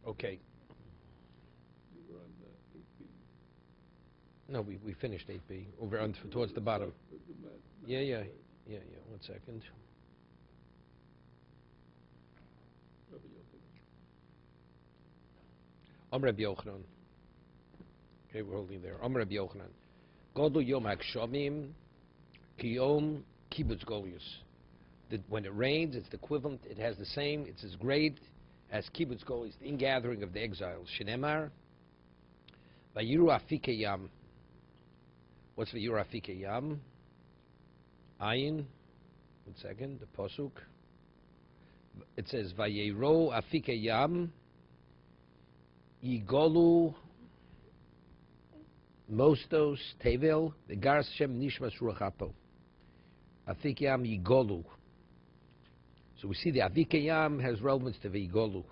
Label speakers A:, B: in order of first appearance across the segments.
A: Okay. No, we finished 8b. Over on towards the bottom. Yeah. 1 second. Rabbi Yochanan. Okay, we're holding there. Rabbi Yochanan. Godol Yom HaGshamim Kiyom Kibbutz Golius. When it rains, it's the equivalent. It has the same. It's as great as Kibbutz Golius, the ingathering of the exiles. Shenemar Vayiru Afike Yam. What's Vayiru Afike Yam? Ayin. 1 second. The pasuk. It says Vayero Afike Yam Yigolu Mostos Tevel the Gar Shem Nishmas Ruachapo. Afike Yam Yigolu. So we see the Afike Yam has relevance to the Yigolu.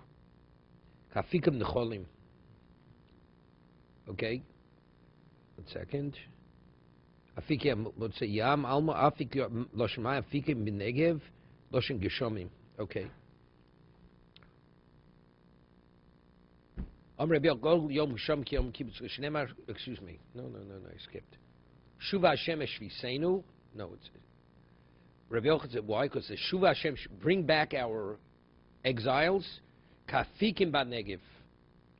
A: Kafikim Necholim. Okay. 1 second. Afike Yam, let's say Yam Alma Afike Loshma Afike Min Negev Loshen Geshomim. Okay. Excuse me. No, I skipped. Shuva Hashem Eshvisenu. No, it's Rabbi Yochanan said, why? Because the Shuva Hashem, bring back our exiles, Kafikim ba Negev.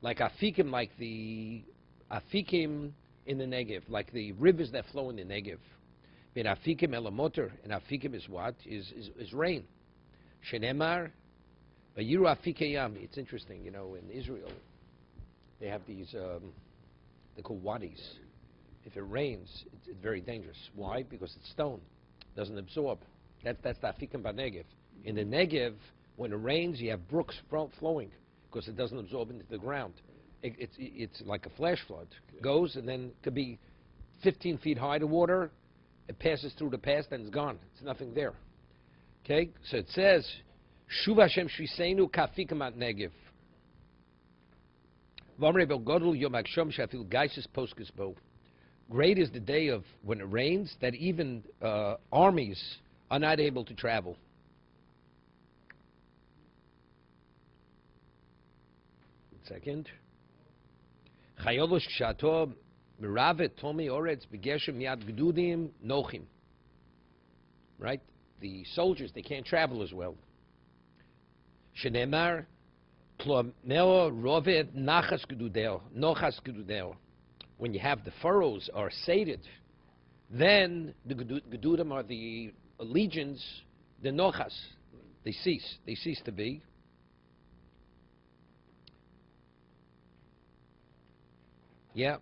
A: Like Afikim, like the Afikim in the Negev, like the rivers that flow in the Negev. But Afikim elamoter, and Afikim is what? Is rain. Shenemar, Vayiru Afike Yam. It's interesting, in Israel, they have these, they're called wadis. If it rains, it's very dangerous. Why? Because it's stone. It doesn't absorb. That's the Afikim ba Negev. In the Negev, when it rains, you have brooks flowing because it doesn't absorb into the ground. It's like a flash flood. It goes, and then it could be 15 feet high, the water. It passes through the pass, then it's gone. It's nothing there. Okay? So it says, Shuv Hashem Shvisenu Kafikim at Negev. Great is the day of when it rains that even armies are not able to travel. Second. Right? The soldiers, they can't travel as well. Shenemar when you have the furrows are sated, then the gedudim are the legions, the nochas, they cease to be. Yeah.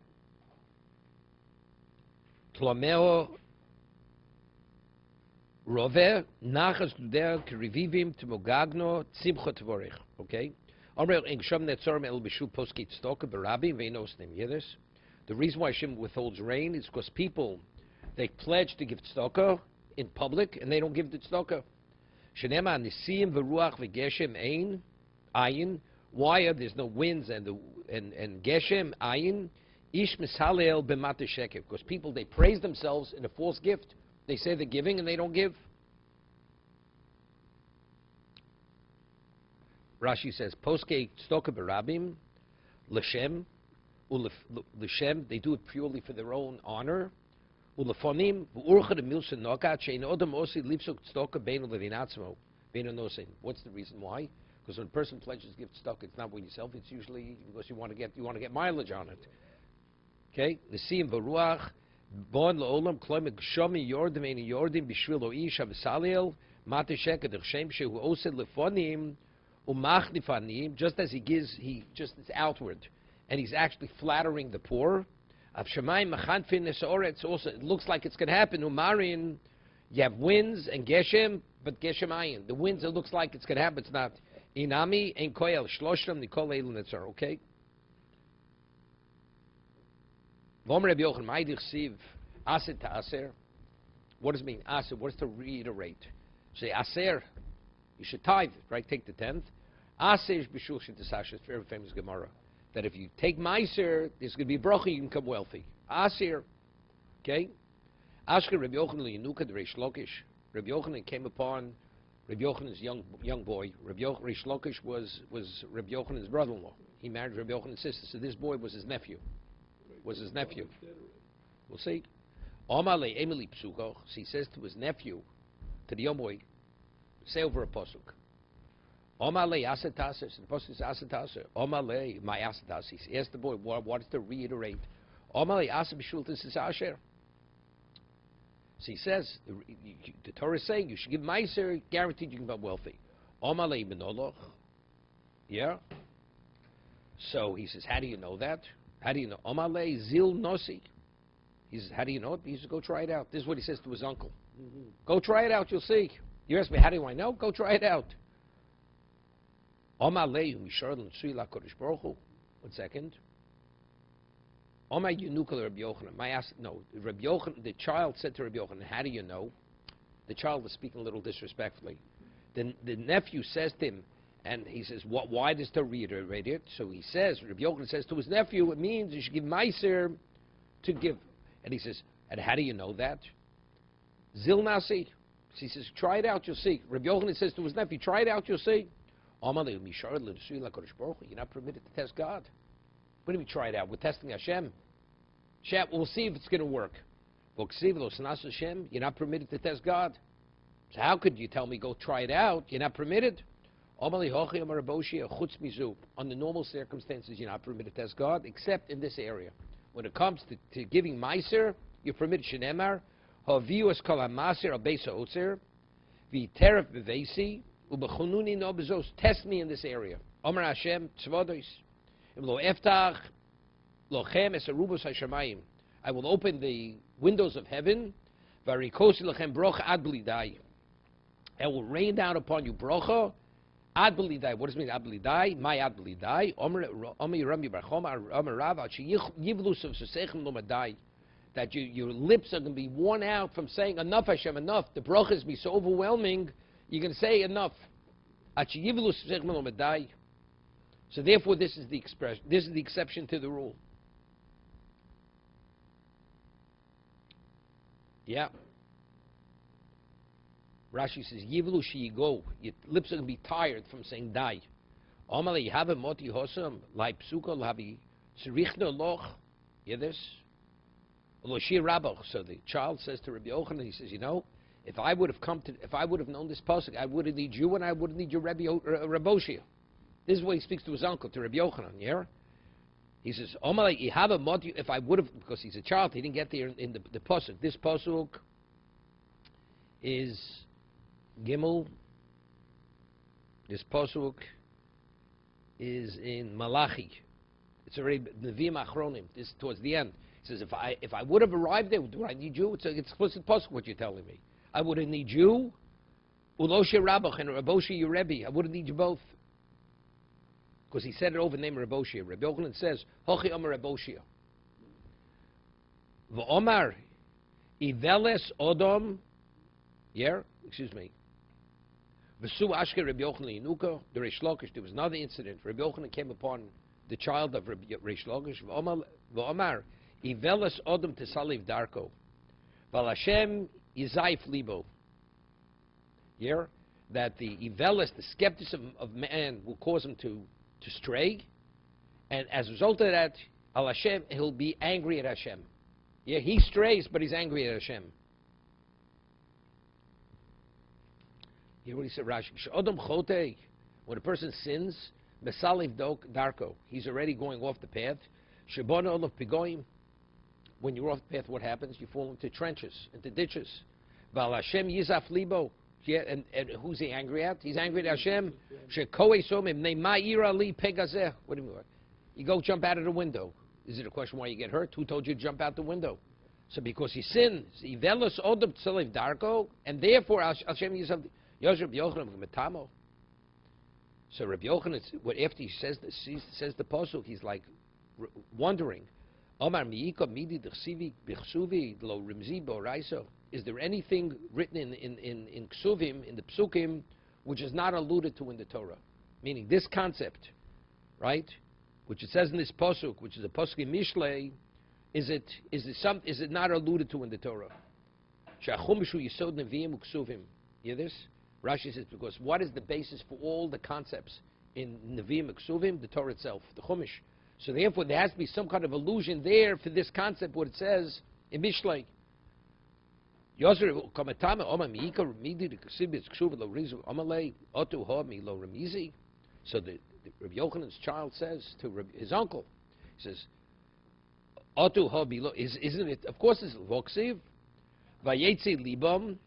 A: Tlomeo rove nachas gudel kerivivim tmogagno tzimcha tvorich. Okay. The reason why Hashem withholds rain is because people, they pledge to give tzedakah in public and they don't give the tzedakah. Why are there's no winds and geshem ayin? Ish misalel b'mata shekev. Because people, they praise themselves in a false gift. They say they're giving and they don't give. Rashi says, Poske tzedakah berabim, l'shem, l'shem, they do it purely for their own honor. Ulefonim, v'urcha de milsa nokat, she'in odom osi lipsuk tzedakah beinu levinatzmo, beinu nosein. What's the reason why? Because when a person pledges to give tzedakah, it's not for yourself, it's usually because you want to get mileage on it. Okay? L'siyim v'ruach, bon la'olam, kloim g'shomi yordim, eini yordim, b'shvil lo'ish, ha-v'saliel, mata shekad, d'chshem, shehu osed lefonim, just as it's outward, and he's actually flattering the poor. Also, it looks like it's going to happen. Umarin, you have winds and geshem, but geshem ayin. The winds, it looks like it's going to happen. It's not. Inami ein koel shloshram nikol eilun etzar. Okay. Vomer Rabbi Yochanan, ma'idich siv aser ta'aser. What does it mean? Aser. What is to reiterate? Say aser. You should tithe, right? Take the 10th. Aser b'shul sh'tasasha. It's very famous Gemara. That if you take Meiser, there's going to be a bracha, you can become wealthy. Aser. Okay? Ashker Rabbi Yochanan l'Yenuka de Reish Lakish. Rabbi Yochanan came upon Rabbi Yochanan's young boy. Reish Lakish was Rabbi Yochanan's brother-in-law. He married Rabbi Yochanan's sister. So this boy was his nephew. Was his nephew. We'll see. Omale Emily Psuko. He says to his nephew, to the young boy, say over a pasuk. Omale Asataser. So the pasuk is Asataser. Omale my Asataser. He asked the boy, what is to reiterate? Omale Asa B'Shultis is Asher. So he says, the Torah is saying you should give Meiser, guaranteed you can become wealthy. Omale Menoloch. Yeah? So he says, how do you know that? How do you know? Omale Zil Nosi. He says, how do you know it? He says, go try it out. This is what he says to his uncle. Go try it out, you'll see. You ask me, how do I know? Go try it out. Omale One second. Omay Yunukal Rabbi Yochanan. No, Rabbi Yochanan, the child said to Rabbi Yochanan, how do you know? The child is speaking a little disrespectfully. Then the nephew says to him, and he says, why does the reiterate it? So he says, Rabbi Yochanan says to his nephew, it means you should give Meiser to give. And he says, and how do you know that? Zil Nasi. So he says, try it out, you'll see. Rabbi Yochanan says to his nephew, try it out, you'll see. You're not permitted to test God. What do we try it out? We're testing Hashem. We'll see if it's going to work. You're not permitted to test God. So how could you tell me go try it out? You're not permitted. Under normal circumstances, you're not permitted to test God, except in this area. When it comes to giving Meiser, you're permitted. Shenemar, Havius kol hamaser al beisa otzer, v'teref bevesi, ubechununi no bezos. Test me in this area. Omer Hashem tzvados. I will open the windows of heaven. I will rain down upon you bracha ad blidai. What does it mean ad blidai? My ad blidai. That your lips are going to be worn out from saying enough, Hashem, enough. The brachas be so overwhelming, you're going to say enough. So therefore, this is the expression. This is the exception to the rule. Yeah. Rashi says, "Yivlu sheyigo." Your lips are going to be tired from saying "die." Amalei have moti hosam like psuka lavi tzrichna loch. Hear this? Lo shir rabach. So the child says to Rabbi Yochanan, he says, if I would have known this pasuk, I wouldn't need you, and I wouldn't need your Rabboshia. This is what he speaks to his uncle, to Rabbi Yochanan, yeah? He says, if I would have, because he's a child, he didn't get there in the pasuk. This pasuk is Gimel. This pasuk is in Malachi. It's already Nevi'im Achronim. This is towards the end. He says, if I would have arrived there, do I need you? It's an explicit pasuk what you're telling me. I wouldn't need you, Uloshe Rabach and Rabboshi your Rebbe. I wouldn't need you both. Because he said it over the name of Rabboshia. Rabbi Yochanan says, Hochi Omer Rabboshia. V'omar, Iveles Odom, excuse me. V'su Ashke Rabbi Yochanan Yinuka, the Reish Lakish. There was another incident. Rabbi Yochanan came upon the child of Reish Lakish. V'omar, Iveles Odom Tesaliv Darko. Val Hashem Yizayif Libo. That the Iveles, the skepticism of man, will cause him to stray, and as a result of that, Al Hashem, he'll be angry at Hashem. He strays, but he's angry at Hashem. Hear what he said, Rashi. Sh'odom chote, when a person sins, Mesaliv darko, he's already going off the path. Shebona olav pigoim, when you're off the path, what happens? You fall into trenches, into ditches. Val Hashem yizaf libo. And who's he angry at? He's angry at Hashem. What do you mean? You go jump out of the window. Is it a question why you get hurt? Who told you to jump out the window? So because he sins, and therefore Hashem Yisrael Rabbi Yochanan. So Rabbi Yochanan, after he says the pasuk, he's like wondering. Is there anything written in Ksuvim, in the Psukim, which is not alluded to in the Torah? Meaning this concept, right, which it says in this pasuk, which is a pasuk in Mishlei, is it not alluded to in the Torah? Hear this? Rashi says, because what is the basis for all the concepts in Nevi'im Ksuvim, the Torah itself, the Chumash. So therefore, there has to be some kind of allusion there for this concept, what it says in Mishlei. So the Rabbi Yochanan's child says to his uncle, he says, isn't it? Of course, it's Voksiv. Vayetzi libam,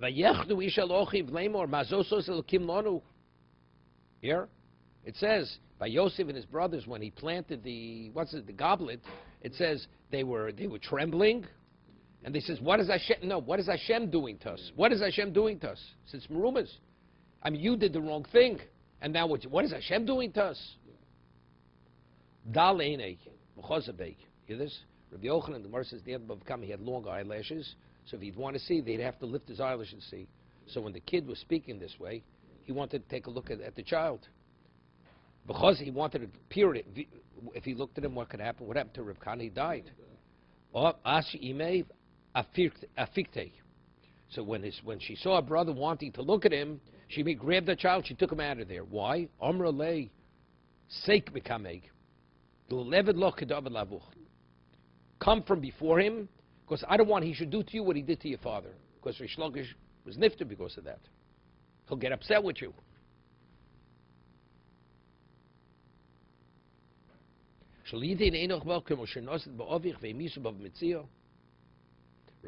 A: vayechnu ish elochiv lemor mazosos elokim lanu. Here, it says by Yosef and his brothers when he planted the goblet. It says they were trembling, and they says, what is Hashem? No, what is Hashem doing to us? What is Hashem doing to us? Since Merumas, I mean, you did the wrong thing, and now what is Hashem doing to us? Dal einei mechazabek. Hear this? Rabbi Yochanan, the Gemara says, the Abba Kama, he had long eyelashes, so if he'd want to see, they'd have to lift his eyelash and see. So when the kid was speaking this way, he wanted to take a look at the child. Because he wanted to peer it. If he looked at him, what could happen? What happened to Rav Kana? He died. So when she saw her brother wanting to look at him, she grabbed the child, she took him out of there. Why? Amra lei seik mekameg. Come from before him, because I don't want he should do to you what he did to your father. Because Rish Lakish was nifted because of that. He'll get upset with you. Rabbi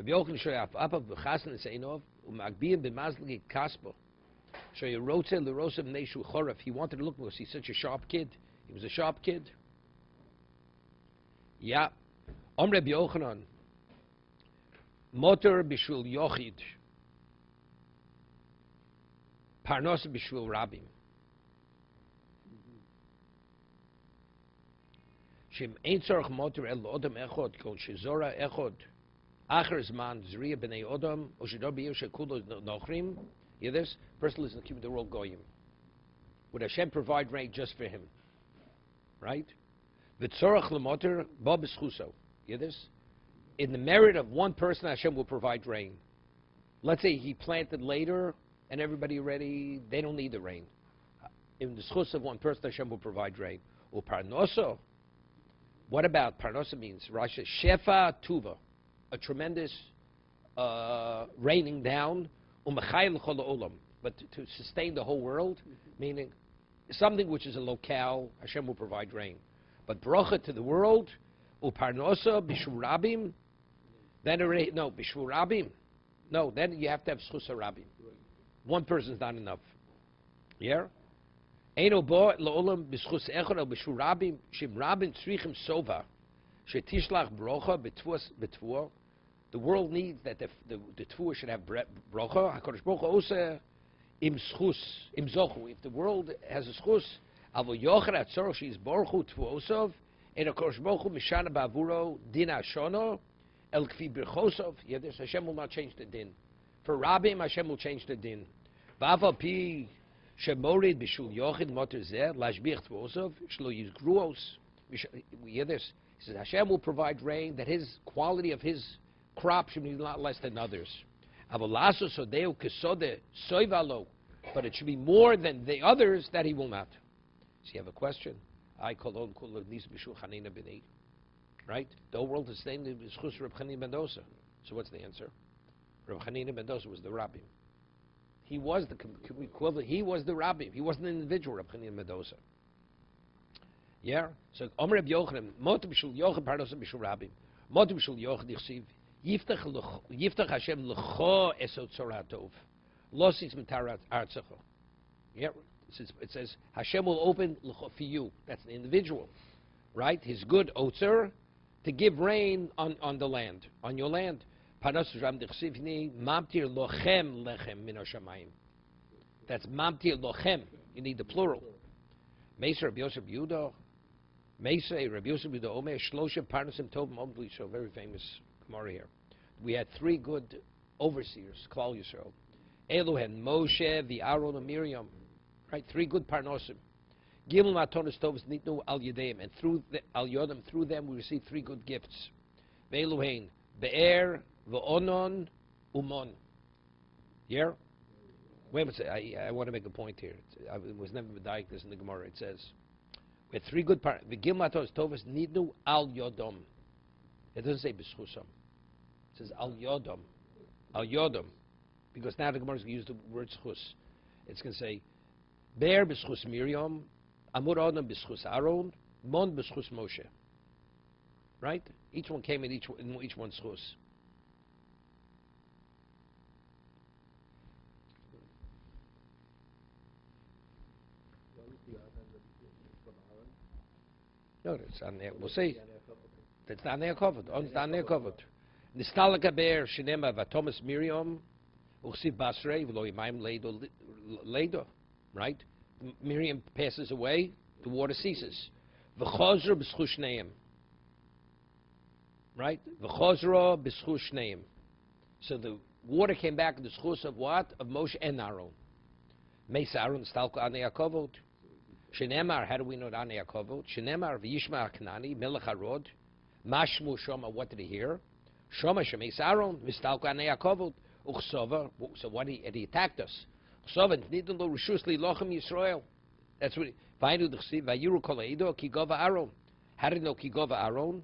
A: Yochanan shoyaf apav b'chasen seinov u'magbiyim b'mazligi kaspo. Shoyerotze l'rosav neishu choref. He wanted to look because he's such a sharp kid. He was a sharp kid. Yeah. Rabbi Yochanan, motor b'shul yochid, parnos b'shul rabim. Shem ein tzorach motor el odam echod kol shezora echod acher zman zriya b'nei odam o shedor b'yir shekulo nochrim. Hear this? Person listening to keep the world goyim. Would Hashem provide rain just for him? Right? V'tzorach l'motor bo b'schuso. Hear this? In the merit of one person, Hashem will provide rain. Let's say he planted later, and everybody already, they don't need the rain. In the schus of one person, Hashem will provide rain. Or parnoso. What about parnoso means? Rashi shefa tuva, a tremendous raining down. Umachayil chol olam, but to sustain the whole world, meaning something which is a locale, Hashem will provide rain. But bracha to the world. Uparnosa b'shurabim, then already b'shurabim. No, then you have to have schus rabim. One person is not enough. Yeah. Eino bo leolam b'schus echad or b'shurabim shim rabim tzrichim sova shetishlach brocha b'tvuah. The world needs that the tvuah should have brocha. Hakadosh Baruch Hu also im schus im zochu. If the world has a schus, avo yochad atzorach she's baruch hu tvuosov. And of course, Baruch Hu Mishana Bavuro Din Ashono El Kfi Birchosov. Yeah, this Hashem will not change the din. For Rabbim, Hashem will change the din. V'aval pi shemorid b'shul yochid moter zeh lashbich tvosov shlo yizgruos. We hear this. He says Hashem will provide rain that his quality of his crop should be not less than others. Avolaso sodeu kesode soivalo, but it should be more than the others that he will not. So you have a question. I kolon kula nis b'shul chanina b'nei. Right? The whole world is saying the schus Reb Chanina ben Dosa. So what's the answer? Reb Chanina ben Dosa was the rabbi. He was the equivalent. He was the rabbi. He wasn't an individual. Reb Chanina ben Dosa. Yeah. So Omer Reb Yochanan, Mot b'shul Yochanan parnosa b'shul rabbi. Mot b'shul Yochanan yichsiv yiftach Hashem l'cho esot tzoratov losis mitarat artzecho. Yeah. It says Hashem will open for you. That's the individual, right? His good otzer to give rain on the land, on your land. That's mamtir lochem. You need the plural. Meisa Rabbi Yosef Yehuda. Meisa Rabbi Yosef Yehuda Omer Shlosha Parnasim Tovim Omdli. So very famous Gemara here. We had three good overseers, Klal Yisrael. Elohen, Moshe, the Aaron, and Miriam. Right, three good parnosim. Gimel matonis tovus nitnu al yedeim, and through al yodem, through them we receive three good gifts. Ve'eluhein be'er ve'onon umon. Here, Wait a minute. I want to make a point here. It was never diagnosed in the Gemara. It says, we had three good parts. V'gil matos tovas nidnu al yodom. It doesn't say b'schusam. It says al yodom. Al yodom. Because now the Gemara is going to use the word schus. It's going to say, Be'er b'schus Miriam, Amur Adam b'schus Aaron, Mon b'schus Moshe. Right? Each one came in each one's schus. No, it's on there. We'll see. It's down there covered. It's down there covered. Nistalaka Be'er Shenema Vatomas Miriam, Uchsiv Basrei V'lo Yimayim Leido. Right? Miriam passes away, the water ceases. V'chozra b'schus shneim. Right? V'chozra b'schus shneim. So the water came back in the schus of what? Of Moshe and Aaron. Meis Aaron stalka anei hakovod. Shenemar, how do we know that anei hakovod? Shenemar v'yishma ha'knani melech harod. Mashmu Shoma, what did he hear? Shoma shemeis Aaron v'stalka anei hakovod. Uchsova, so what he attacked us. Uchsova nidun lo rishus li lochem Yisrael. That's what. Vaynu d'chsiv vayiru kol ha'edo ki gova Aaron. How did he know ki gova Aaron?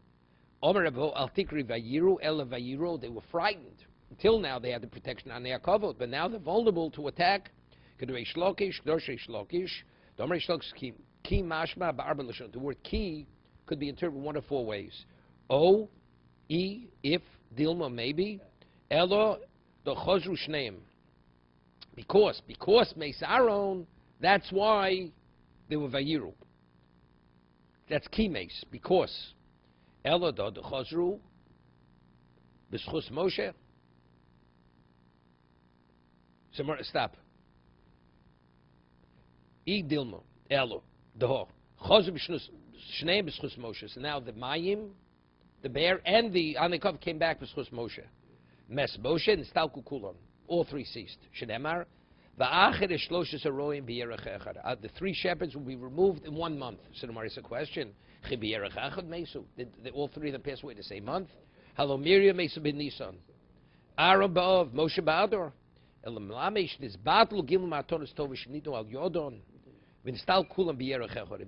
A: Omer Ravo al tikri vayiru ela vayiru. They were frightened. Until now they had the protection on their kavod, but now they're vulnerable to attack. Kedurei shlokish, dorsei shlokish. Domer shlokish ki mashma ba'arba l'shon. The word ki could be interpreted one of four ways. O, E, if, Dilma, maybe. Elo, the chozru shneim. Because Meis Aaron, that's why they were vayiru. That's ki meis, because. Elo, the chozru, b'schus Moshe. Stop. E Dilma, Elo, Deho. Chozr b'shnus, Shnei b'schus Moshe. So now the Mayim, the bear, and the Anekov came back b'schus Moshe. Mes Moshe and Stalku Kulon. All three ceased. Shnemar, v'acher eshloshes aroim b'yerech echad. The three shepherds will be removed in 1 month. So the Gemara is a question. Chi b'yerech echad mesu. Did all three of them pass away the same month? Halo Miriam mesu ben Nisan. Aaron ba'ov, Moshe ba'ador. It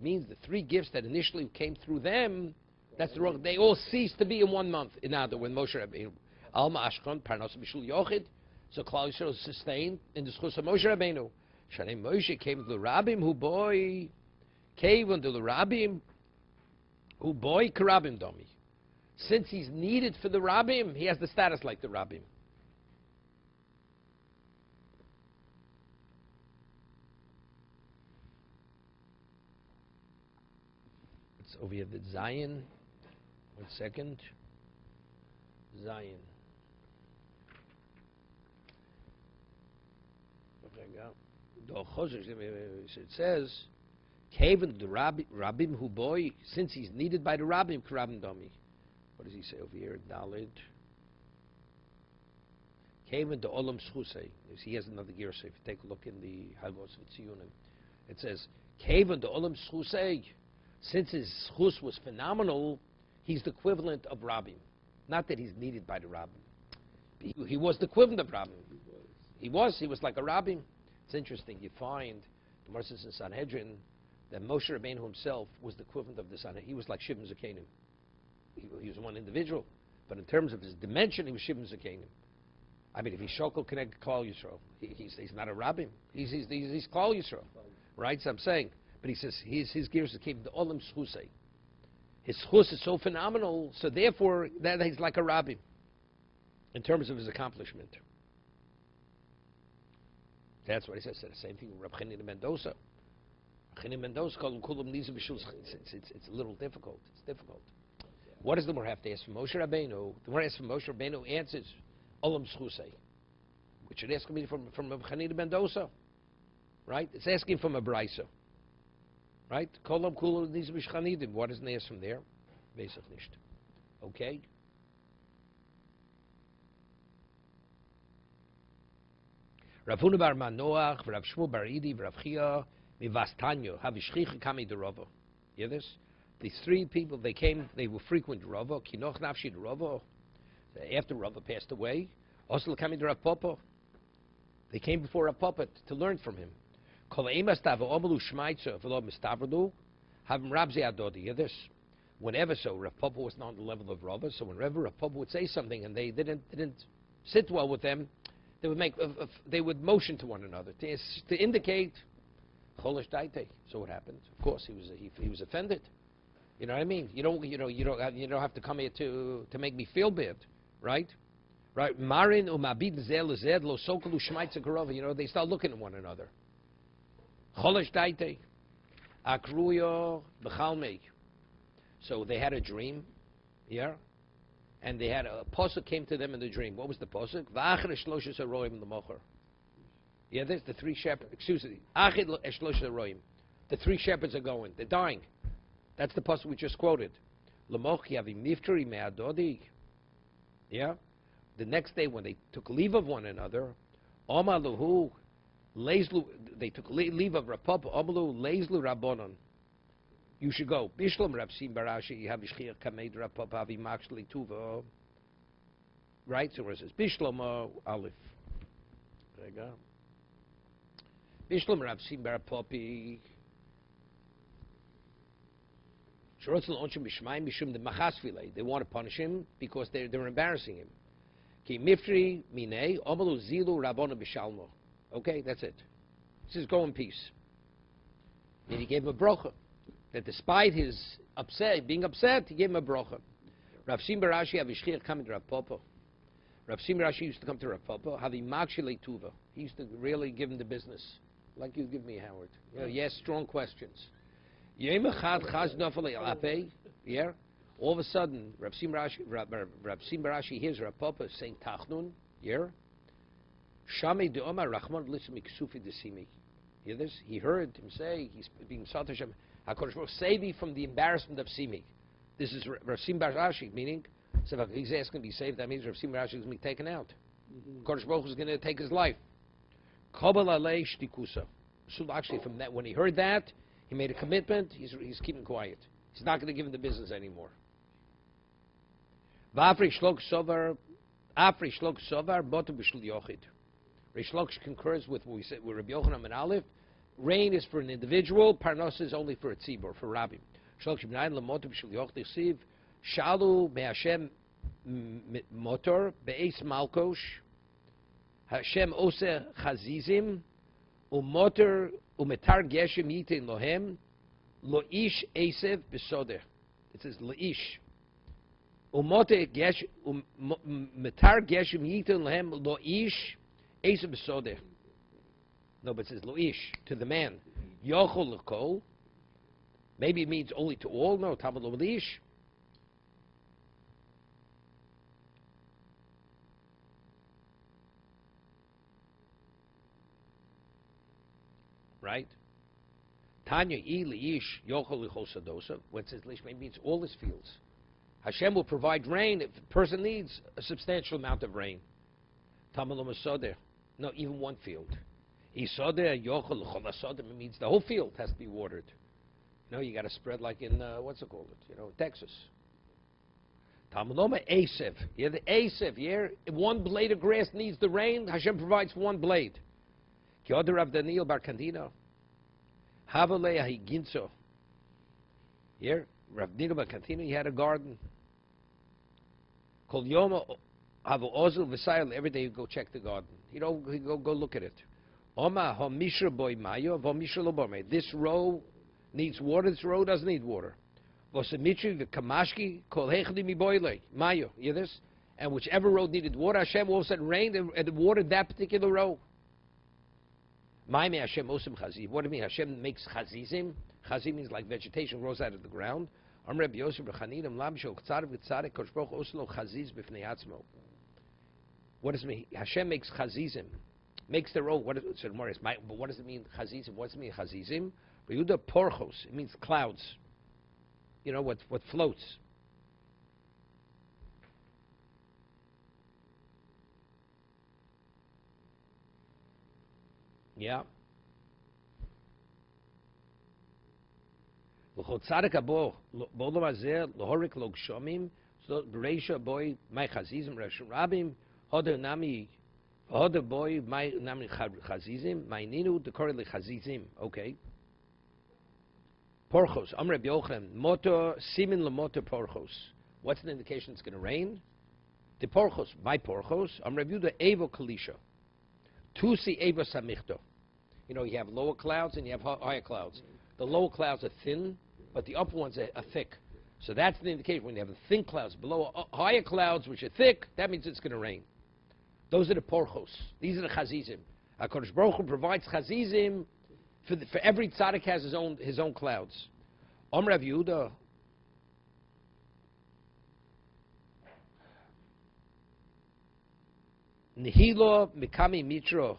A: means the three gifts that initially came through them, that's the wrong. They all ceased to be in 1 month. In other, when Moshe Rabbeinu, Alma Ashkon, Parnas Bishul Yochid, so Klal Yisrael was sustained in the schus of Moshe Rabbeinu. Shanei Moshe came to the Rabbim, who boy came unto the Rabbim, who boy Karabim Domi. Since he's needed for the Rabbim, he has the status like the Rabbim. Over here, the Zion. 1 second. Zion. It says, Kaven the Rabbim who boy, since he's needed by the Rabbim, Karabim Domi. What does he say over here? Dalid. Kaven the Olam Schusei. He has another gear, so if you take a look in the Hagos V'Tziyunim, it says, Kaven the Olam Schusei. Since his schus was phenomenal, he's the equivalent of Rabbim. Not that he's needed by the Rabbim. He was the equivalent of Rabbim. He was like a Rabbim. It's interesting. You find, the Gemara says in Sanhedrin, that Moshe Rabbeinu himself was the equivalent of the Sanhedrin. He was like Shimon Zakenim. He was one individual. But in terms of his dimension, he was Shimon Zakenim. I mean, if he's Shokol Connect Klal Yisrael, he's not a Rabbim. He's Klal Yisrael. Right? So I'm saying, but he says his gears came to Olam Schusei. His schus is so phenomenal, so therefore that he's like a Rabbi in terms of his accomplishment. That's what he says. The same thing with Reb Chini Mendoza. Chini Mendoza called him Kulam Nizu B'Shul. It's a little difficult. It's difficult. What does the Gemara have to ask for Moshe Rabbeinu? The Gemara asks for Moshe Rabbeinu answers Olam Schusei, which should ask me from Reb Chini Mendoza, right? It's asking from a Brisa. Right? Kolam kulam these b'shchanidim. What doesn't ask from there? Besach nicht. Okay? Rav Huna bar Manoach, Rav Shmuel bar Idi, Rav Chia, Mivastanyo, Havishchicha kami de Rava. Hear this? These three people, they were frequent Rava, Kinoch nafshi de Rava. After Rava passed away, Osel kami de Rav Popo. They came before a puppet to learn from him. Hear this. Whenever Rav Papa was not on the level of Rava, so whenever Rav Papa would say something and they didn't sit well with them, they would motion to one another to indicate cholish daite. So what happened? Of course, he was offended. You know what I mean? You don't have to come here to make me feel bad, right? Right? Marin umabid zel zed lo sokolu shmaitza karova. They start looking at one another. Cholish daite, akruyo b'chalmei. So they had a dream, yeah, and they had a pasuk came to them in the dream. What was the pasuk? V'achar eshloshes haroim l'mocher. Yeah, there's the three shepherds. Excuse me. Achid eshloshes haroim. The three shepherds are going. They're dying. That's the pasuk we just quoted. L'moch yavi mifteri me'adodi. Yeah. The next day when they took leave of one another, Amaluhu, they took leave of Rapapa. Amalu leizlu rabbonon. You should go. Bishlam Rapsim Barashi Havishchir Kamed Rapapa Vimakshli Tuva. Right? So it says Bishlam Aleph. There you go. Bishlam Rapsim Barapapi. They want to punish him because they're embarrassing him. Mifri Mine Omalu Zilu Rabbona Bishalmo. Okay, that's it. He says, go in peace. And he gave him a brocha. That despite his being upset, he gave him a brocha. Rav Sim Barashi Avishchir coming to Rav Papa. Rav Sim Barashi used to come to Rav Papa. Havi Makshile Tuva. He used to really give him the business, like you give me, Howard. Yes, strong questions. Yeah. All of a sudden, Rav Sim Barashi hears Rav Papa saying Tachnun. Yeah. Shami de Omar Rachman Litzmi Ksufi Desimi. Hear this? He heard him say, he's being Sat Hashem. HaKadosh Baruch save me from the embarrassment of Simi. This is Rav Sim Barashi, meaning, so if he's asking to be saved, that means Rav Sim Barashi is going to be taken out. HaKadosh Baruch is going to take his life. Kabal alei shtikusa. So actually, from that, when he heard that, he made a commitment. He's keeping quiet. He's not going to give him the business anymore. V'afri shlok sovar botu b'shul yochid. Reish Lakish concurs with what we said with Rabbi Yochanan and Aleph. Rain is for an individual. Parnas is only for a tzibur, for rabbim. Shlok shibnayin lamotu b'shul yochid siv shalu be'Hashem motor be'es malkosh Hashem oseh chazizim umotor umetar geshem yitin lohem loish esev b'sodeh. It says loish. Umotor geshem umetar geshem yitin lohem loish esev b'sodeh. No, but it says loish, to the man. Yochol l'kol. Maybe it means only to all. No, Talmud lo loish. Right? Tanya I liish yochol l'chol sadosa. When it says liish, maybe means all his fields. Hashem will provide rain if the person needs a substantial amount of rain. Talmud lo masoder. No, even one field. Isoder yochol l'chol asoder means the whole field has to be watered. You got to spread like in what's it called? Texas. Talmud lo Esev. Yeah, the Esev. Yeah, if one blade of grass needs the rain, Hashem provides one blade. Kyoder Rav Daniel Bar Kandino. Havalei Ahiginso. Here, Rav Daniel Bar Kandino, he had a garden. Kol Yoma Havu Ozel V'Sayel. Every day you go check the garden. Go look at it. Oma Homishra Boy Mayo, Vomishra Lo Boy. This row needs water. This row doesn't need water. Vosemitri V'Kamashki Kol Hechli Mi Boyle Mayo. You hear this? And whichever road needed water, Hashem all of a sudden rained and watered that particular row. What do you mean? Hashem makes chazizim. Chazim means like vegetation grows out of the ground. What does it mean? Hashem makes chazizim. Makes their own. But what does it mean, chazizim? What does it mean, chazizim? Porchos. It means clouds. What floats. Yeah. So Bereisha boy my chazizim rabim hoder nami Other boy, my name chazizim. My ninu the korli chazizim. Okay. Porchos. Amr Rabbi Yochanan. Motor simin lemotor porchos. What's the indication it's going to rain? The porchos. My porchos. Amr Rabbi Yehuda evo kalisha. Tusi evo samichto. You know, you have lower clouds and you have higher clouds. The lower clouds are thin, but the upper ones are thick. So that's the indication. When you have the thin clouds below higher clouds, which are thick, that means it's going to rain. Those are the porchos. These are the chazizim. HaKadosh Baruch Hu provides chazizim for every tzaddik has his own clouds. Amr Rav Yehuda. Nihilo mikami mitro.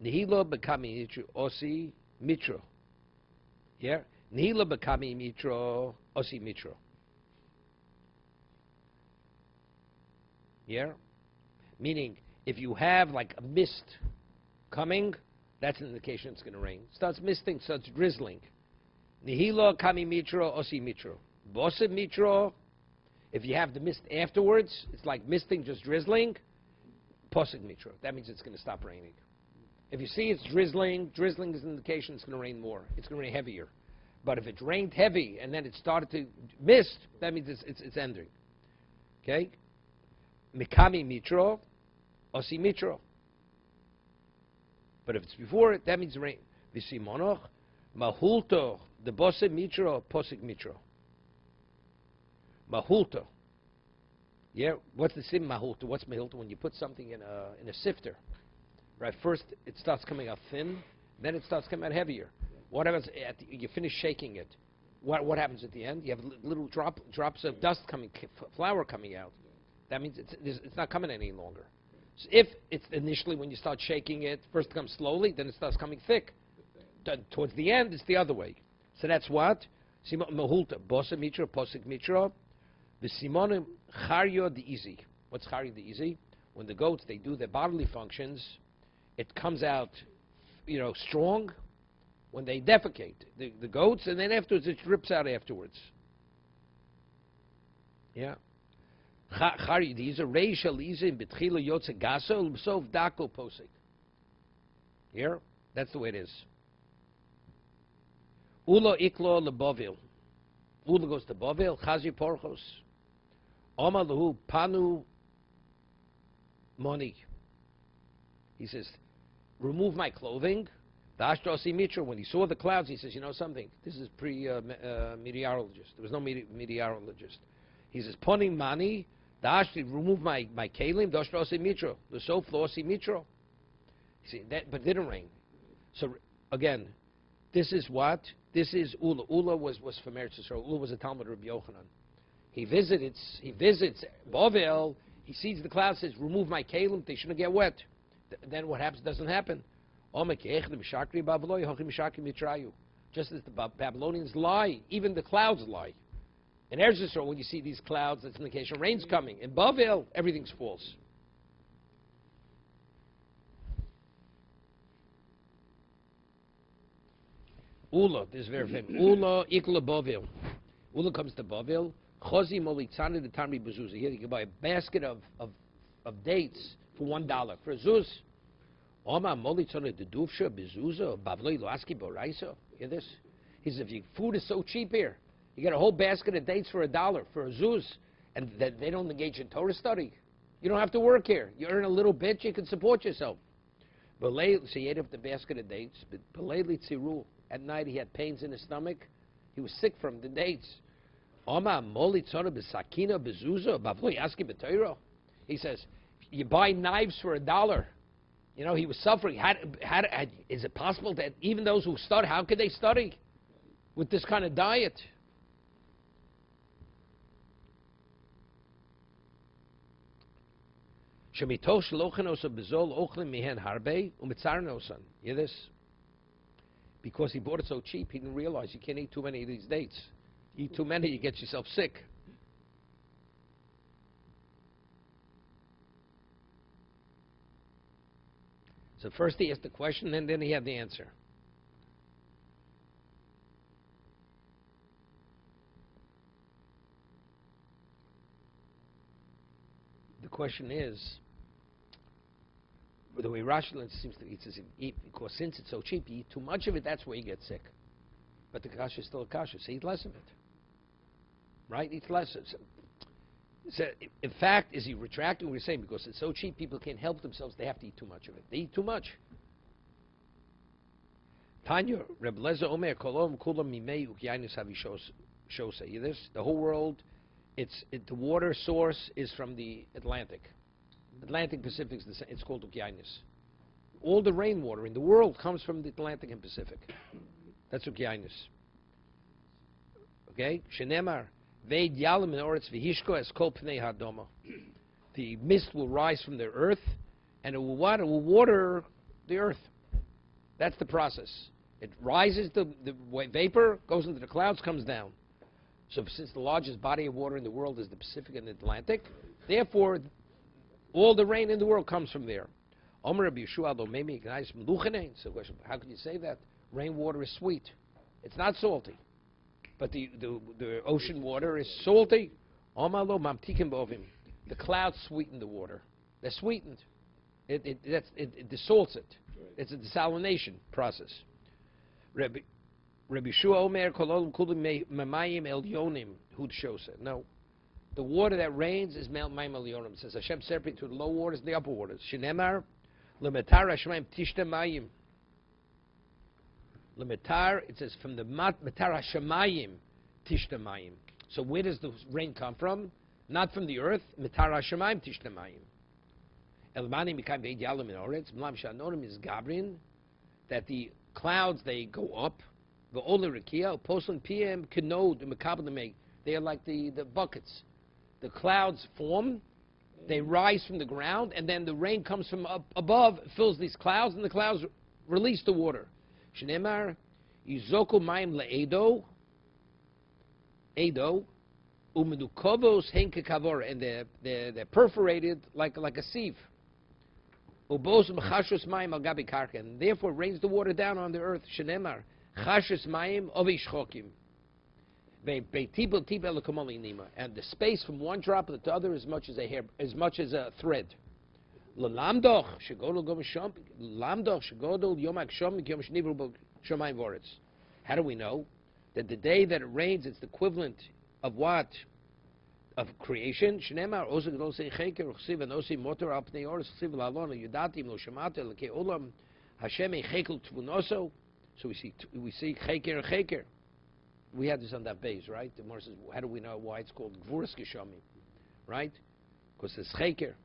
A: Nihilo bekami mitro osi mitro. Yeah? Nihilo bekami mitro osi mitro. Yeah? Meaning, if you have like a mist coming, that's an indication it's going to rain. Starts misting, starts drizzling. Nihilo kami mitro osi mitro. Bosid mitro, if you have the mist afterwards, it's like misting, just drizzling. Posig mitro. That means it's going to stop raining. If you see it's drizzling is an indication it's going to rain more. It's going to rain heavier. But if it rained heavy and then it started to mist, that means it's ending. Okay? Mikami mitro, osi mitro. But if it's before it, that means rain. Visimonoch, mahulto, the bose mitro, posik mitro. Mahulto. Yeah, what's the sim mahulto? What's mahulto? When you put something in a sifter, right? First it starts coming out thin, then it starts coming out heavier. What happens you finish shaking it? What happens at the end? You have little drops of dust flour coming out. That means it's not coming any longer. So if it's initially when you start shaking it, first it comes slowly, then it starts coming thick. Towards the end, it's the other way. So that's what? Mahulta, bosa mitra, posik mitra, the simonim charyo the easy. What's charyo the easy? When the goats, they do their bodily functions, it comes out, strong when they defecate, the goats, and then afterwards it drips out afterwards. Yeah. These are reisha liza in betchila yotze gaso l'bsov dako posik. Here, that's the way it is. Ulo iklo lebovil. Ulo goes to Bovil. Chazi porchos. Oma lehu panu moni. He says, remove my clothing. The Ashtrosi Mitra, when he saw the clouds, he says, you know something? This is pre-meteorologist. There was no meteorologist. He says, Ponim mani. The Ashti, remove my kalim, the Ashtrosi Mitra, the Soflosi Mitra. See, but it didn't rain. So, again, this is what? This is Ula. Ula was from Eretz Yisrael. Ula was a Talmud Rabbi Yochanan. He visits Bovel, he sees the clouds, says, remove my kalim, they shouldn't get wet. Then what happens? Doesn't happen. Just as the Babylonians lie, even the clouds lie. In Eretz Yisrael, when you see these clouds, that's an indication rain's coming. In Bavel, everything's false. Ula, this is very famous. Ula ikla Bavel. Ula comes to Bavel. Chozi molitzani the tamri bezuza. Here you can buy a basket of dates for $1 for a zuz. Oma molitzani the dufsha bezuza bavloi loaski boraiso. Hear this? He says, if your food is so cheap here, you get a whole basket of dates for $1 for a zuz, and they don't engage in Torah study. You don't have to work here. You earn a little bit, you can support yourself. So he ate up the basket of dates. But at night he had pains in his stomach. He was sick from the dates. He says, you buy knives for $1. He was suffering. Is it possible that even those who study, how could they study with this kind of diet? Hear this? Because he bought it so cheap, he didn't realize you can't eat too many of these dates. You eat too many, you get yourself sick. So first he asked the question, and then he had the answer. The question is, way Rashi seems to eat, because since it's so cheap, you eat too much of it, that's where you get sick. But the kasha is still a kasha, so eat less of it. Right? Eat less. So in fact, is he retracting what he's saying? Because it's so cheap, people can't help themselves, they have to eat too much of it. They eat too much. Tanya, Reb Lezer Omer, Kolom Kulam Mimei Ukyainis Havi this. The whole world, the water source is from the Atlantic. Atlantic Pacific, it's called Ukyainis. All the rainwater in the world comes from the Atlantic and Pacific. That's Ukyainis. Okay? Shenemar, Veid Yalim in Oretz Vihishko as Kol Pnei Hadoma. The mist will rise from the earth, and it will water the earth. That's the process. It rises, the vapor goes into the clouds, comes down. So since the largest body of water in the world is the Pacific and the Atlantic, therefore, all the rain in the world comes from there. So how can you say that? Rainwater is sweet. It's not salty. But the ocean water is salty. The clouds sweeten the water. They're sweetened. It desalts it. It's a desalination process. Rabbi Shua Omer Kolol Kulim Mamayim Elyonim Hudshose. No. The water that rains is Mayim Elyonim. It says Hashem separated to the low waters and the upper waters. Shinemar Lemetar Hashmayim Tishta Mayim. Lemetar, it says from the Metar Hashemayim Tishta Mayim. So where does the rain come from? Not from the earth. Metar Hashemayim Tishta Mayim. Elmani Mikayim Veid Yalim in Oretz. Mlam Shanonim is Gabrin. That the clouds, they go up. The Ola Rikia, Poslan PM, Kanod, Makabal, they are like the buckets. The clouds form, they rise from the ground, and then the rain comes from up above, fills these clouds, and the clouds release the water. Shneimar, Yizoku Mayim Le'edo, Edo, Umedukovos Henke Kavor, and they're perforated like a sieve. Ubos Mechashos Mayim Al Gabi Karka, and therefore rains the water down on the earth. Shneimar, Chashos Mayim Ovi Shchokim. And the space from one droplet to the other is much as a hair, as much as a thread. How do we know that the day that it rains, it's the equivalent of what? Of creation. So we see cheker and cheker. We had this on that base, right? The Gemara says, how do we know why it's called Gvuras Geshamim? Right? Because it's cheker.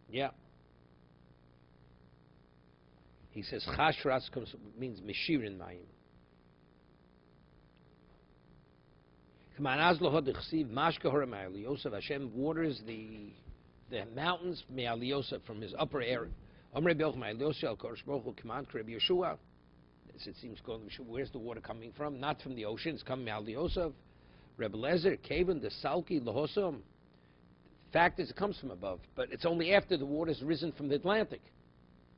A: Yeah. He says, Chashras means Meshirin Mayim. Hashem waters the mountains from his upper area. It seems where's the water coming from? Not from the ocean, it's coming out of Yosef. Rebbe Lezer, Kavan, the Salki, Lahosam. Fact is, it comes from above, but it's only after the water has risen from the Atlantic.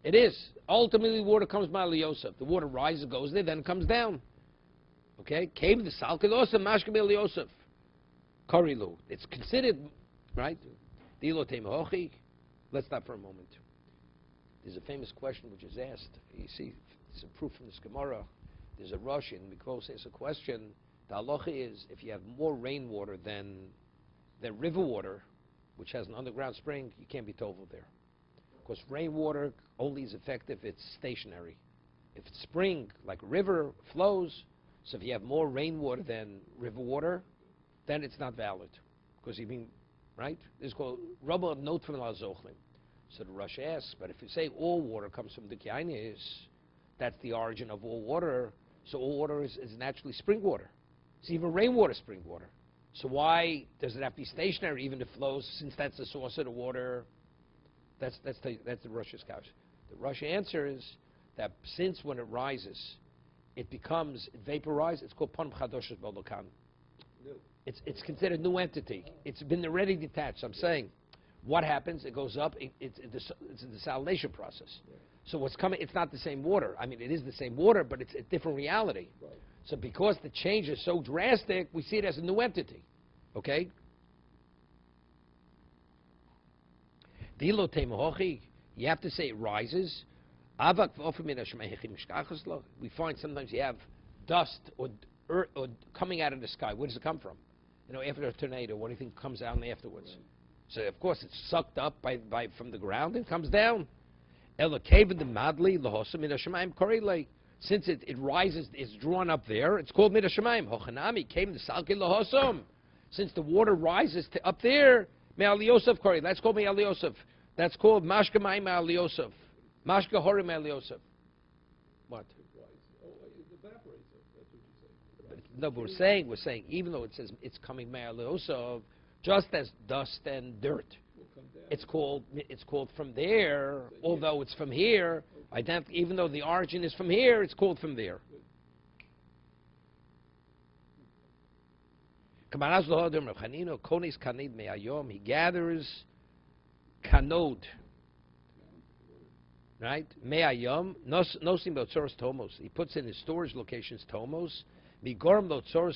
A: It is. Ultimately, the water comes from Yosef. The water rises, goes there, then it comes down. Okay? Kavan, the Salki, Lahosam, Mashkabel Yosef. Korilu. It's considered, right? Let's stop for a moment. There's a famous question which is asked. You see, it's a proof from this Gemara. There's a Rosh in Mikvos asks a question. The halacha is, if you have more rainwater than river water, which has an underground spring, you can't be tovel there. Because rainwater only is effective if it's stationary. If it's spring, like a river, flows, so if you have more rainwater than river water, then it's not valid. Because you mean, right? This is called Rabba Not from La Zochlim. So the Rosh asks, but if you say all water comes from the Kiainis, that's the origin of all water, so all water is naturally spring water. It's even rainwater spring water. So why does it have to be stationary even if it flows, since that's the source of the water? That's the Rosh's couch. The Rosh answer is that since when it rises, it vaporizes, it's called Pan Chadosh's Bolokan. It's considered a new entity. It's been already detached. I'm saying, what happens? It goes up. It's a desalination process. Yeah. So what's coming? It's not the same water. I mean, it is the same water, but it's a different reality. Right. So because the change is so drastic, we see it as a new entity. Okay. Dilo temochi. You have to say it rises. We find sometimes you have dust or coming out of the sky. Where does it come from? After a tornado, what do you think comes out afterwards? Right. So of course it's sucked up from the ground and comes down. Since it rises, it's drawn up there. It's called midashamayim. Hochanami came the salki lahosam. Since the water rises up there, me'al Yosef kori. That's called me'al Yosef. That's called mashka mayim me'al Yosef. Mashka hori me'al Yosef. What?
B: It evaporates. That's what you say.
A: No, but we're saying even though it says it's coming me'al Yosef, just as dust and dirt, it's called from there. Although it's from here, even though the origin is from here, it's called from there. He gathers kanod, right? Me'ayom nosim b'otzoros tomos. He puts in his storage locations tomos. Migorim b'otzoros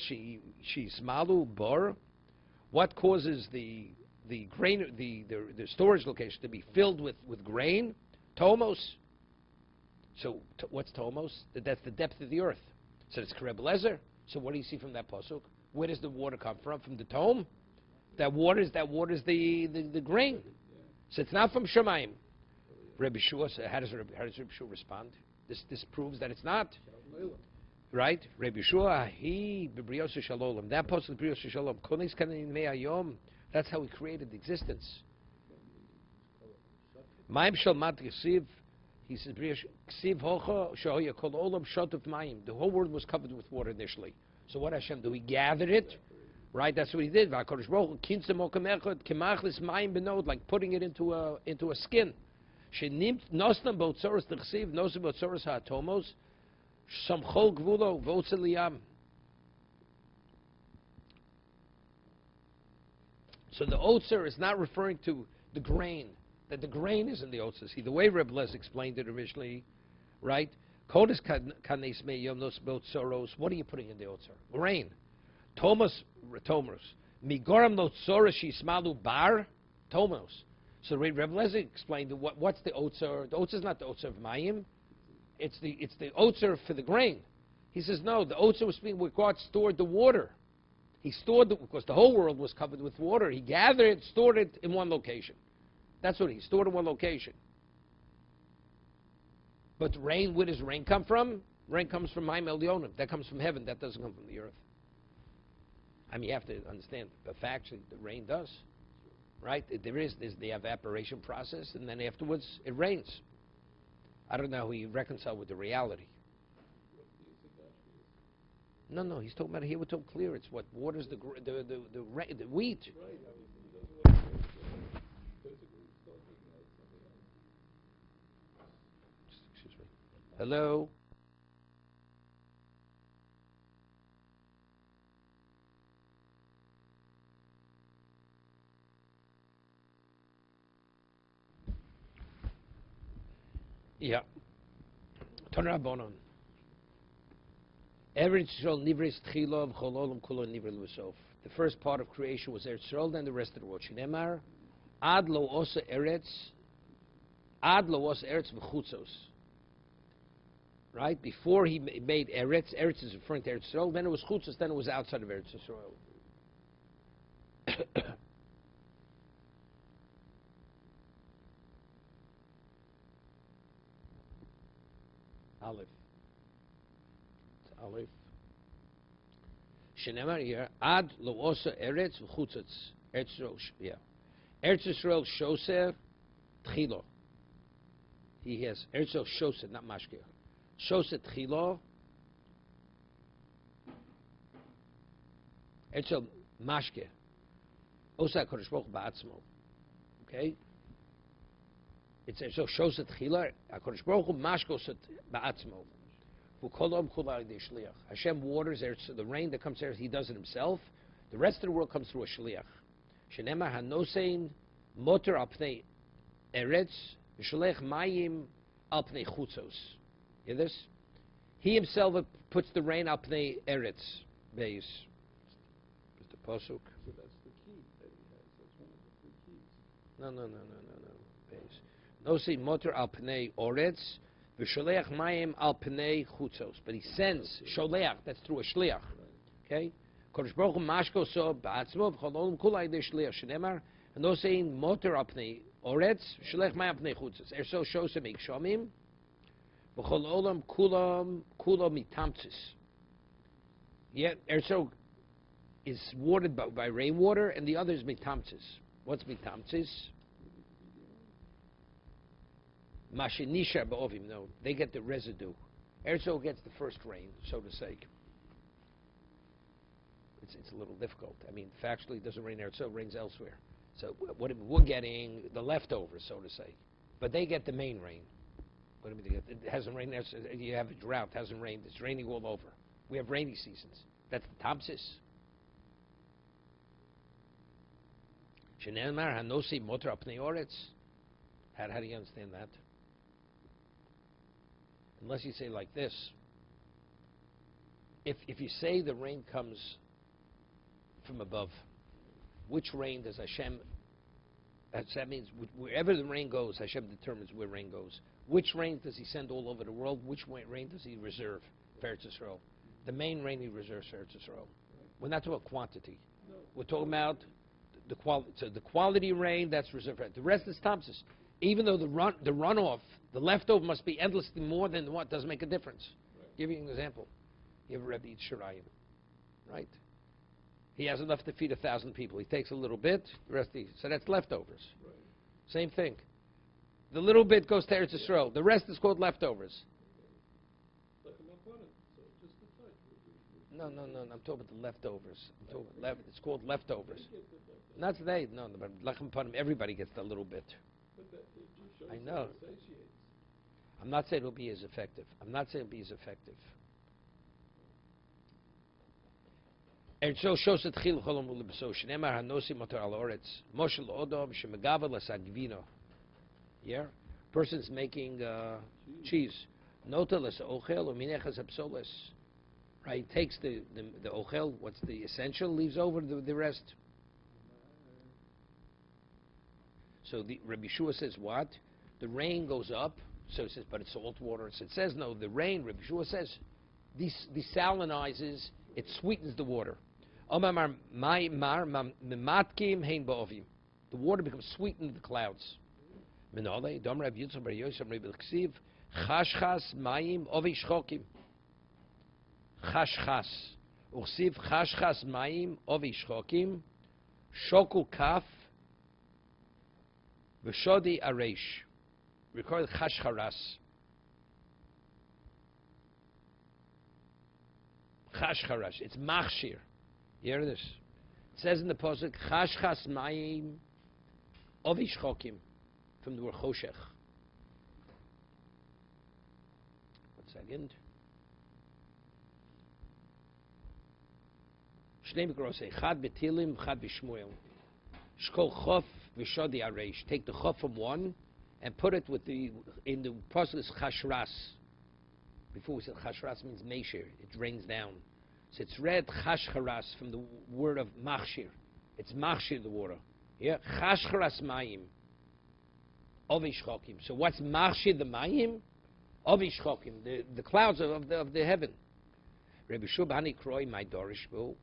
A: sheismalu bor. What causes the grain, the storage location to be filled with grain? Tomos. So what's tomos? That's the depth of the earth. So it's Reb Lezer. So what do you see from that pasuk? Where does the water come from? From the tome? That water is the grain. So it's not from Shemayim. Rabbi Shua, how does Rabbi Shua respond? This proves that it's not. Right? Rabbi Shua, he b'briyos shalom. That pasuk b'briyos shalom. Konis kanin me'ayom. That's how he created existence. Ma'im shel mat yisiv. He says, "Ksiv hocha shoya kol olam shotuf ma'im." The whole world was covered with water initially. So what Hashem do? He gathered it, right? That's what he did. V'Hakadosh Baruch Hu kintzem okem echad kemachlis ma'im benod, like putting it into a skin. Shenimt nosnam botzoros t'chsiv nosam botzoros ha'atomos samchol gvulo v'otzel liyam. So the otzer is not referring to the grain. That the grain is in the otzer. See, the way Reb Les explained it originally, right? Kodesh kanes meyom nos botzoros. What are you putting in the otzer? Grain. Tomos. Migoram notzoros shismalu bar. Tomos. So Reb Les explained what's the otzer. The otzer is not the otzer of mayim. It's the otzer for the grain. He says no. The otzer was being where God stored the water. He stored because the whole world was covered with water. He gathered it, stored it in one location. That's what he stored in one location. But rain, where does rain come from? Rain comes from Ma'im Elyonim. That comes from heaven. That doesn't come from the earth. I mean, you have to understand the fact that the rain does, right? There's the evaporation process, and then afterwards it rains. I don't know how he reconciled with the reality. No, he's talking about here. We're talking clear. It's what waters the wheat. Excuse me. Hello. Yeah. Ton Rabbanon. The first part of creation was Eretz Yisrael, then the rest of the world. Shinemar, Ad lo osa Eretz v'chutzos. Right? Before he made Eretz is referring to Eretz Yisrael, then it was chutzos, then it was outside of Eretz Yisrael. Aleph. Aleph. Shenemar here, Ad lo osa Eretz v'chutzos. Eretz Yisrael, yeah. Eretz Yisrael shoser tchilo. He has Eretz Yisrael shoser, not mashkir. Shoser tchilo. Eretz Yisrael mashkir. Osa HaKadosh Baruch Hu ba'atzmo. Okay? It's Eretz Yisrael shoser tchilo. HaKadosh Baruch Hu mashkosat ba'atzmo. Hashem waters the rain that comes there, he does it himself. The rest of the world comes through a shliach. Shenema hanosein motor apnei eretz v'sholech mayim apnei chutzos. Hear this? He himself puts the rain apnei eretz base. Mr. Pasuk.
B: So that's the key that he has. That's one of the three keys.
A: No. Nosi motor al pnei oretz, v'sholeach mayim al pnei chutzos. But he sends sholeach. That's through a shliach. Okay. Kodesh Baruch Hu mashko so ba'atzmo v'chol olam kulai de shliach shenemar. And those saying motor al pnei oretz, sholeach mayim al pnei chutzos. Erso shosem ikshomim, v'chol olam kulam mitamtzis. Yet Erso is watered by rainwater, and the other is mitamtzis. What's mitamtzis? Mashinisha ba'ovim. No, they get the residue. Erzo gets the first rain, so to say. It's a little difficult. I mean, factually, it doesn't rain Erzo, it rains elsewhere. So what we're getting, the leftovers, so to say. But they get the main rain. What do we get? It hasn't rained there. You have a drought, hasn't rained. It's raining all over. We have rainy seasons. That's the tamsis. Shenelmar hanosi motor apnei oretz. How do you understand that? Unless you say like this. If you say the rain comes from above, which rain does Hashem? That means wherever the rain goes, Hashem determines where rain goes. Which rain does He send all over the world? Which rain does He reserve for Eretz Yisrael? The main rain He reserves for Eretz Yisrael. We're not talking about quantity. No. We're talking about the quality. So the quality rain, that's reserved for. The rest is Thompson's. Even though the runoff, the leftover must be endlessly more than what, doesn't make a difference. Right. Give you an example. You have a Rebbe Shirayim, right? He has enough to feed 1,000 people. He takes a little bit, the rest so that's leftovers. Right. Same thing. The little bit goes to Eretz Yisrael. The rest is called leftovers. No, I'm talking about the leftovers. It's called leftovers. Not today, no, but Lechem Panim, everybody gets a little bit. I know. I'm not saying it'll be as effective. Erzo shoset chil cholom ulebeso shneimar hanosi motor al oretz moshel odom shemegava lasagvino. Yeah, person's making cheese. Nota las ochel uminechas apsoles. Right, takes the ochel. What's the essential? Leaves over the rest. So the Rabbi Shua says what? The rain goes up, so it says, but it's salt water. So it says no, the rain, Rabbi Shua says, desalinizes, it sweetens the water. The water becomes sweetened in the clouds. Chashchas mayim ovi shchokim. Chashchas. Uchsiv chashchas mayim ovi shchokim. Shokul kaf. V'shodi areish. We call it chashcharas. Chashcharas. It's machshir. You hear this? It says in the pasuk, chashchas mayim ovi shchokim. From the word choshech. 1 second. Shnei mikros say, chad betilim, chad b'shmuel. Shkol chof v'shodi areish. Take the chof from one and put it in the process chashras. Before we said chashras means meishir. It rains down. So it's read chashcharas from the word of machshir. It's machshir, the water. Yeah, chashcharas mayim. Ovish chokim. So what's machshir the mayim? Ovish chokim. The clouds of the heaven. Rabbi Shubhani kroi my dorish bu.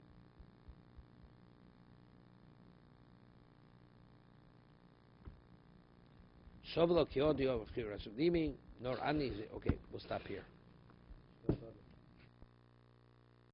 A: Okay, we'll stop here.